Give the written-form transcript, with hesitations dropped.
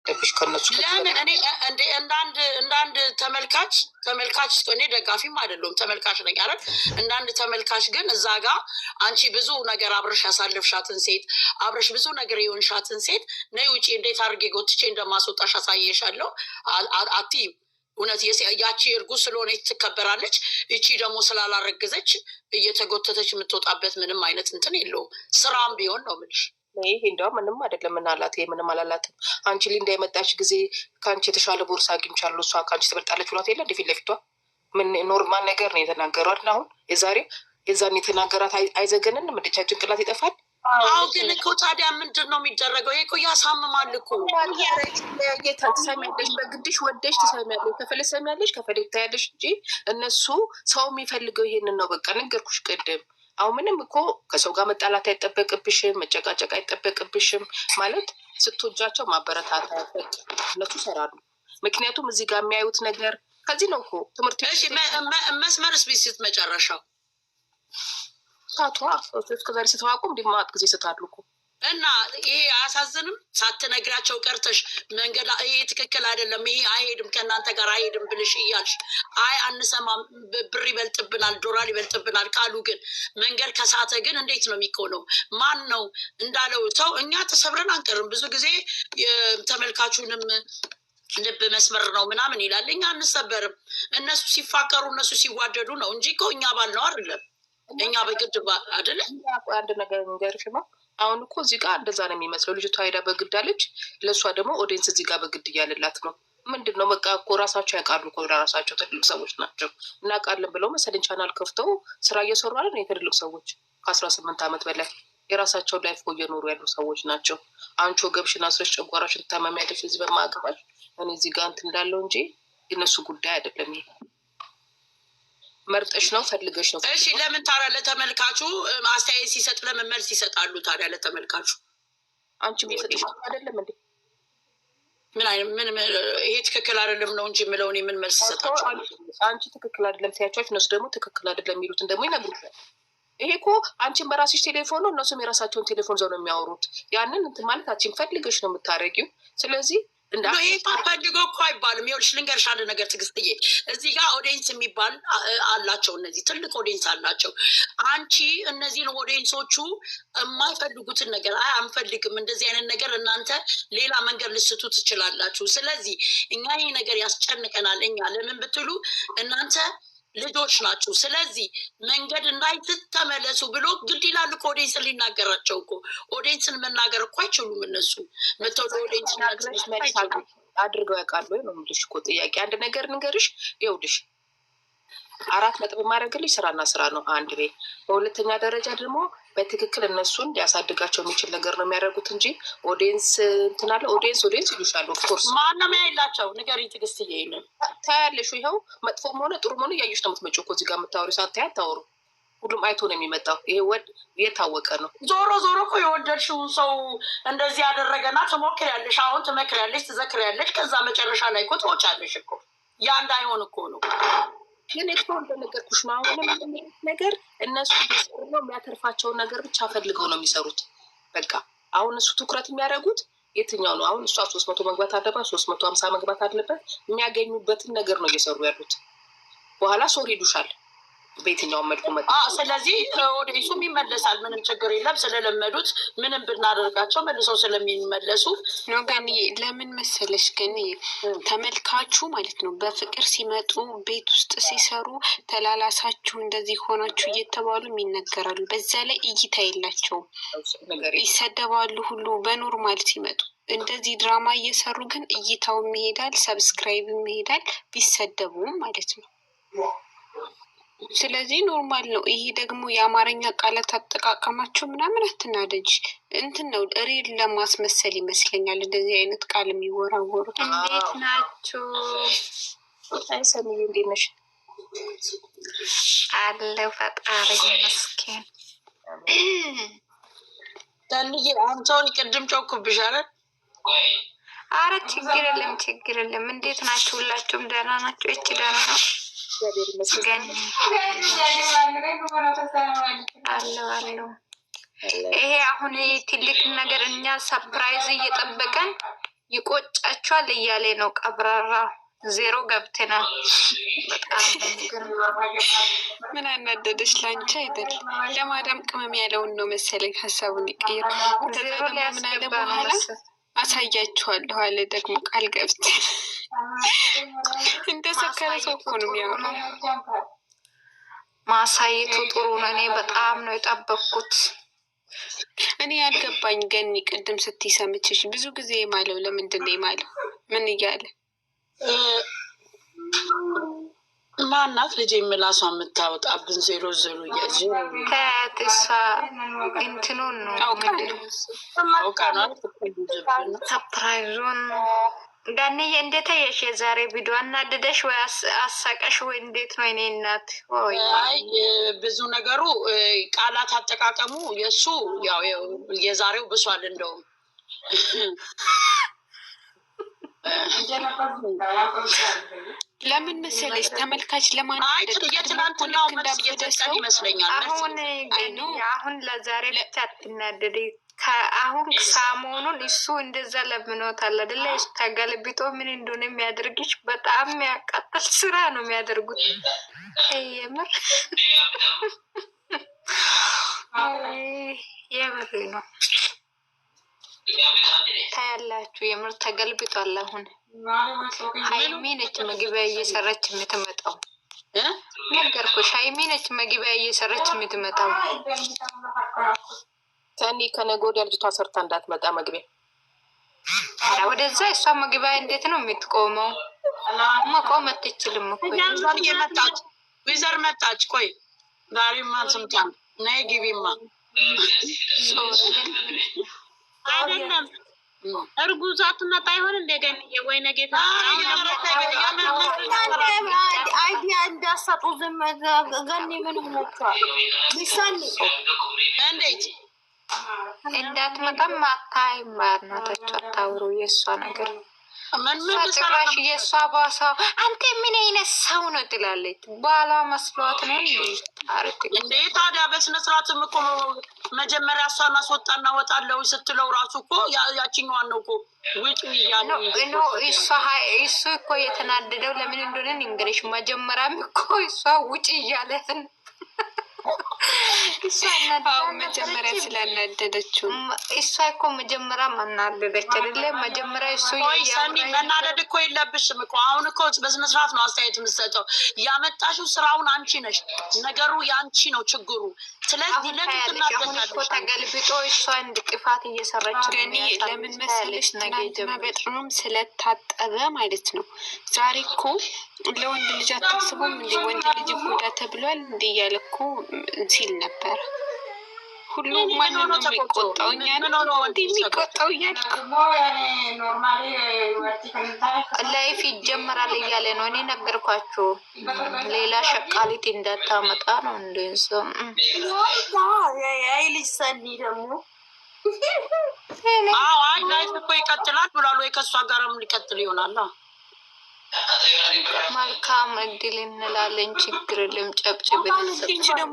ደብሽ ከነሱ ለምን እኔ እንዳንድ ተመልካች እኔ ደጋፊም አይደለሁም ተመልካች ነኝ አይደል? እንዳንድ ተመልካች ግን እዛ ጋር አንቺ ብዙ ነገር አብረሽ ያሳልፍሻትን ሴት አብረሽ ብዙ ነገር የሆንሻትን ሴት ነይ ውጪ እንዴት አድርጌ ጎትቼ እንደማስወጣሽ አሳየሻለሁ አትይም። እውነት ያቺ እርጉዝ ስለሆነች ትከበራለች። ይቺ ደግሞ ስላላረገዘች እየተጎተተች የምትወጣበት ምንም አይነት እንትን የለውም። ስራም ቢሆን ነው የምልሽ። ይሄ እንዲያውም ምንም አይደለም። ምን አላት? ይሄ ምንም አላላትም። አንቺ ሊንዳ የመጣች ጊዜ ከአንቺ የተሻለ ቦርሳ አግኝቻለሁ እሷ ከአንቺ ትበልጣለች ብሏት የለ እንደ ፊት ለፊቷ ምን ኖርማል ነገር ነው የተናገሯት። አሁን የዛን የተናገራት አይዘገንንም? እንደቻ ጭንቅላት ይጠፋል። አዎ ግን እኮ ታዲያ ምንድን ነው የሚደረገው? ይሄ እኮ ያሳምማል እኮ። ትሰሚያለሽ፣ በግድሽ ወደሽ ትሰሚያለሽ፣ ከፈለሽ ትሰሚያለሽ፣ ከፈለሽ ታያለሽ እንጂ እነሱ ሰው የሚፈልገው ይሄንን ነው። በቃ ነገርኩሽ ቅድም። አሁን ምንም እኮ ከሰው ጋር መጣላት አይጠበቅብሽም፣ መጨቃጨቅ አይጠበቅብሽም። ማለት ስትወጃቸው ማበረታታት እነሱ ይሰራሉ። ምክንያቱም እዚህ ጋር የሚያዩት ነገር ከዚህ ነው እኮ ትምህርት መስመርስ ቢስት መጨረሻው ታቷ እስከዛሬ ስተዋቁ እንዲማት ጊዜ ስታሉ እኮ እና ይሄ አያሳዝንም? ሳትነግራቸው ቀርተሽ መንገድ ይሄ ትክክል አይደለም፣ ይሄ አይሄድም፣ ከእናንተ ጋር አይሄድም ብልሽ እያልሽ አይ አንሰማም፣ ብር ይበልጥብናል፣ ዶላር ይበልጥብናል ካሉ ግን መንገድ ከሳተ ግን እንዴት ነው የሚሆነው? ማን ነው እንዳለው ሰው እኛ ተሰብረን አንቀርም። ብዙ ጊዜ ተመልካቹንም ልብ መስመር ነው ምናምን ይላል። እኛ አንሰበርም። እነሱ ሲፋቀሩ እነሱ ሲዋደዱ ነው እንጂ እኮ እኛ ባልነው አይደለም። እኛ በግድ አይደለም። አንድ ነገር ንገርሽማ አሁን እኮ እዚህ ጋር እንደዛ ነው የሚመስለው። ልጅቷ ሄዳ በግድ አለች፣ ለእሷ ደግሞ ኦዲየንስ እዚህ ጋር በግድ እያለላት ነው። ምንድን ነው በቃ እኮ ራሳቸው ያውቃሉ እኮ ለራሳቸው ትልቅ ሰዎች ናቸው። እናውቃለን ብለው መሰለኝ ቻናል ከፍተው ስራ እየሰሩ አለን። የትልቅ ሰዎች ከ18 ዓመት በላይ የራሳቸው ላይፍ እየኖሩ ያሉ ሰዎች ናቸው። አንቺ ወገብሽን አስረሽ ጨጓራሽን ታመሚያለሽ እዚህ በማገባሽ እኔ እዚህ ጋር እንትን እንዳለው እንጂ የነሱ ጉዳይ አይደለም። ይሄ መርጠሽ ነው ፈልገሽ ነው። እሺ ለምን ታዲያ ለተመልካቹ አስተያየት ሲሰጥ ለምን መልስ ይሰጣሉ ታዲያ ለተመልካቹ? አንቺ የሚሰጥሽ አይደለም እንዴ? ምን ይሄ ትክክል አይደለም ነው እንጂ የምለው እኔ ምን መልስ ይሰጣቸው? አንቺ ትክክል አይደለም ሲያቸዋች እነሱ ደግሞ ትክክል አይደለም የሚሉትን ደግሞ ይነግሩሻል። ይሄ እኮ አንቺን በራስሽ ቴሌፎን ነው፣ እነሱም የራሳቸውን ቴሌፎን ዘው ነው የሚያወሩት። ያንን እንትን ማለት አንቺን ፈልገሽ ነው የምታረጊው። ስለዚህ ይሄ ፈልጎ እኮ አይባልም። ይኸውልሽ ልንገርሽ አንድ ነገር ትዕግስትዬ፣ እዚህ ጋር ኦዲየንስ የሚባል አላቸው። እነዚህ ትልቅ ኦዲየንስ አላቸው። አንቺ እነዚህን ኦዲየንሶቹ የማይፈልጉትን ነገር አንፈልግም እንደዚህ አይነት ነገር እናንተ ሌላ መንገድ ልስቱ ትችላላችሁ። ስለዚህ እኛ ይህ ነገር ያስጨንቀናል። እኛ ለምን ብትሉ እናንተ ልጆች ናቸው። ስለዚህ መንገድ እንዳይተመለሱ ብሎ ግድ ይላል እኮ ኦዲየንስን ሊናገራቸው እኮ። ኦዲየንስን መናገር እኮ አይችሉም እነሱ መተው ኦዲየንስ አድርገው ያውቃሉ ነው የምልሽ እኮ። ጥያቄ አንድ ነገር ንገርሽ፣ ይኸውልሽ 4 ነጥብ የማደርግልሽ ስራና ስራ ነው አንድ ቤት። በሁለተኛ ደረጃ ደግሞ በትክክል እነሱን ሊያሳድጋቸው የሚችል ነገር ነው የሚያደርጉት እንጂ ኦዲየንስ እንትን አለ ኦዲየንስ ይሉሻሉ። ኦፍኮርስ ማንም ያይላቸው ንገሪኝ ትዕግስትዬ። ይሄንን ታያለሽ። ይኸው መጥፎም ሆነ ጥሩ ሆነ እያየሽ ነው የምትመጪው እኮ እዚህ ጋር የምታወሪ ሰዓት ታያ ታወሩ። ሁሉም አይቶ ነው የሚመጣው። ይሄ የታወቀ ነው። ዞሮ እኮ የወደድሽውን ሰው እንደዚህ ያደረገና ትሞክሪያለሽ፣ አሁን ትመክሪያለሽ፣ ትዘክሪያለሽ፣ ከዛ መጨረሻ ላይ እኮ ትወጫለሽ እኮ። ያ እንዳይሆን እኮ ነው። ግን እኮ እንደነገርኩሽ ነው። አሁንም ነገር እነሱ እየሰሩ ነው የሚያተርፋቸውን ነገር ብቻ ፈልገው ነው የሚሰሩት። በቃ አሁን እሱ ትኩረት የሚያደርጉት የትኛው ነው? አሁን እሷ 300 መግባት አለባት፣ 350 መግባት አለበት። የሚያገኙበትን ነገር ነው እየሰሩ ያሉት። በኋላ ሶሪ ይሉሻል በየትኛውም መልኩ መጣ። ስለዚህ ኦዲየንሱም ይመለሳል። ምንም ችግር የለም። ስለለመዱት ምንም ብናደርጋቸው መልሰው ስለሚመለሱ ነው። ግን ለምን መሰለሽ ግን ተመልካቹ ማለት ነው በፍቅር ሲመጡ ቤት ውስጥ ሲሰሩ ተላላሳችሁ እንደዚህ ሆናችሁ እየተባሉ ይነገራሉ። በዛ ላይ እይታ የላቸውም፣ ይሰደባሉ ሁሉ በኖርማል ሲመጡ። እንደዚህ ድራማ እየሰሩ ግን እይታውም ይሄዳል፣ ሰብስክራይብም ይሄዳል፣ ቢሰደቡም ማለት ነው። ስለዚህ ኖርማል ነው። ይሄ ደግሞ የአማርኛ ቃላት አጠቃቀማቸው ምናምን አትናደጅ እንትን ነው ሪል ለማስመሰል ይመስለኛል እንደዚህ አይነት ቃል የሚወራወሩ። እንዴት ናችሁ? አይሰምዬ እንዴት ነሽ? አለው ፈጣሪ ይመስገን። ታንዬ አንተውን ቅድም ጮኩብሻል። አረ ችግር የለም። እንዴት ናችሁ? ሁላችሁም ደህና ናችሁ? እቺ ደህና ነው አለው። ይሄ አሁን ትልቅ ነገር እኛ ሰፕራይዝ እየጠበቀን ይቆጫቸዋል እያለ ነው ቀብራራ። ዜሮ ገብተናል። በጣም ምን አናደደች? ላንቺ አይደል ለማዳም ቅመም ያለውን ነው መሰለኝ ሀሳቡን ይቀይር። ዜሮ ምን አለ ሊያስገባ በኋላ ነው አሳያችኋለሁ አለ። ደግሞ ቃል ገብት እንደ ሰከረ ሰው እኮ ነው የሚያወራው። ማሳየቱ ጥሩ ነው። እኔ በጣም ነው የጠበቅኩት። እኔ ያልገባኝ ገኒ ቅድም ስትይ ሰምችሽ ብዙ ጊዜ የማለው ለምንድን ነው የማለው? ምን እያለ ማናት ልጅ የምላሷ የምታወጣብን 00 እያዚ ከትሳ እንትኑን ነው አውቃ ነው ሰፕራይዙን ነው። ዳንዬ እንዴት አየሽ የዛሬ ቪዲዮ? አናደደሽ ወይ አሳቀሽ ወይ እንዴት ነው? እኔ እናት ወይ አይ ብዙ ነገሩ ቃላት አጠቃቀሙ የሱ ያው የዛሬው ብሷል። እንደውም ለምን መሰለሽ ተመልካች ለማናደድ የትናንትናው መልስ እየተጠቀም ይመስለኛል። አሁን ለዛሬ ብቻ አትናደድ። አሁን ሰሞኑን እሱ እንደዛ ለምኖታል አይደለ? ተገልብጦ ምን እንደሆነ የሚያደርግሽ በጣም የሚያቃጥል ስራ ነው የሚያደርጉት። የምር የምር ነው ታያላችሁ። የምር ተገልብጧል። አሁን ሀይሚ ነች መግቢያ እየሰራች የምትመጣው። ነገርኩሽ፣ ሀይሚ ነች መግቢያ እየሰራች የምትመጣው። ሰኒ ከነገ ወዲያ ልጅቷ ሰርታ እንዳትመጣ መግቢያ ወደዛ። እሷ መግቢያ እንዴት ነው የምትቆመው? መቆም አትችልም እኮ። መጣች ዊዘር መጣች። ቆይ ዛሬማ ስምጣን ነይ ግቢማ አይደለም እርጉዟ ትመጣ ይሆን እንደገና ወይ ነገ አይዲያ እንዳሰጡ ዝም ገኒ ምን ሆነቻል? ቢሳኒ እንዴት እንዳትመጣም አታይማር ናታቸው አታውሩ። የእሷ ነገር ጭራሽ የእሷ ባሳ አንተ ምን አይነት ሰው ነው ትላለች። ባሏ መስሏት ነው እንዴ? ታዲያ በስነ ስርዓትም እኮ መጀመሪያ እሷን አስወጣና ወጣለው ስትለው ራሱ እኮ ያችኛዋን ነው እኮ ውጭ እያለ እሱ እኮ የተናደደው ለምን እንደሆነ እንግዲህ መጀመሪያም እኮ እሷ ውጭ እያለን መጀመሪያ ስላናደደችው እሷ እኮ መጀመሪያ ማናደደች አይደለ? መጀመሪያ እሱ ሰኒ መናደድ እኮ የለብሽም እኮ። አሁን እኮ በስነ ስርዓት ነው አስተያየት የምትሰጠው። ያመጣሽው ስራውን አንቺ ነሽ። ነገሩ የአንቺ ነው ችግሩ። ስለዚህ ለምን ትናደዳለሽ? ተገልብጦ እሷ እንድ ጥፋት እየሰራች ገኒ ለምን መሰለሽ ትናንትና በጣም ስለታጠበ ማለት ነው። ዛሬ እኮ ለወንድ ልጅ አታስቡም እንዴ? ወንድ ልጅ ጎዳ ተብሏል እንዴ እያለ እኮ ሲል ነበር። ሁሉም ማንን ነው የሚቆጣው? እኛ ነው የሚቆጣው እያለ ላይፍ ይጀመራል እያለ ነው። እኔ ነገርኳችሁ ሌላ ሸቃሊት እንዳታመጣ ነው። እንደዛ አይ ልጅ ሰኒ ደግሞ አይ ላይፍ እኮ ይቀጥላል ብሏል። ወይ ከእሷ ጋርም ሊቀጥል ይሆናል። መልካም እድል እንላለን። ችግር የለም። ጨብጭብ